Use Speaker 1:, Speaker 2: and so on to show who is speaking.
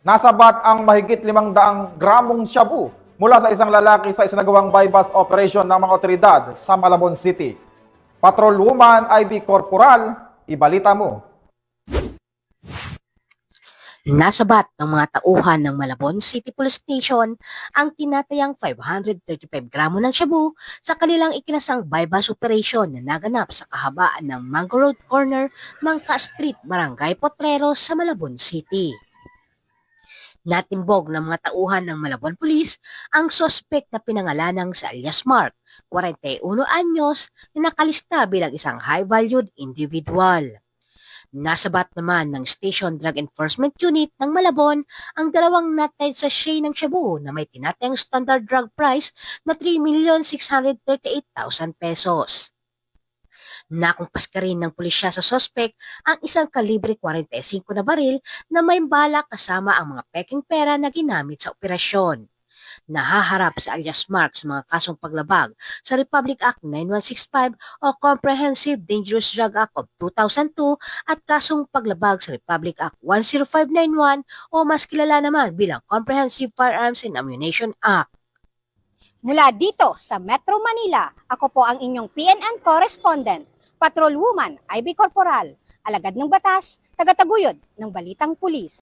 Speaker 1: Nasabat ang mahigit 500 gramong shabu mula sa isang lalaki sa isinagawang bypass operation ng mga otoridad sa Malabon City. Patrolwoman IB Corporal, ibalita mo.
Speaker 2: Nasabat ng mga tauhan ng Malabon City Police Station ang tinatayang 535 gramo ng shabu sa kanilang ikinasang bypass operation na naganap sa kahabaan ng Mango Road Corner ng Ka Street, Barangay Potrero sa Malabon City. Natimbog ng mga tauhan ng Malabon Police ang sospek na pinangalanang si alias Mark, 41 anyos, na nakalista bilang isang high-valued individual. Nasabat naman ng Station Drug Enforcement Unit ng Malabon ang dalawang nated sachet ng shabu na may tinatayang standard drug price na 3,638,000 pesos. Nakumpas ka rin ng pulisya sa sospek ang isang kalibre 45 na baril na may bala kasama ang mga peking pera na ginamit sa operasyon. Nahaharap sa alias Mark sa mga kasong paglabag sa Republic Act 9165 o Comprehensive Dangerous Drug Act of 2002 at kasong paglabag sa Republic Act 10591 o mas kilala naman bilang Comprehensive Firearms and Ammunition Act.
Speaker 3: Mula dito sa Metro Manila, ako po ang inyong PNN correspondent, Patrolwoman IB Corporal, alagad ng batas, tagataguyod ng balitang pulis.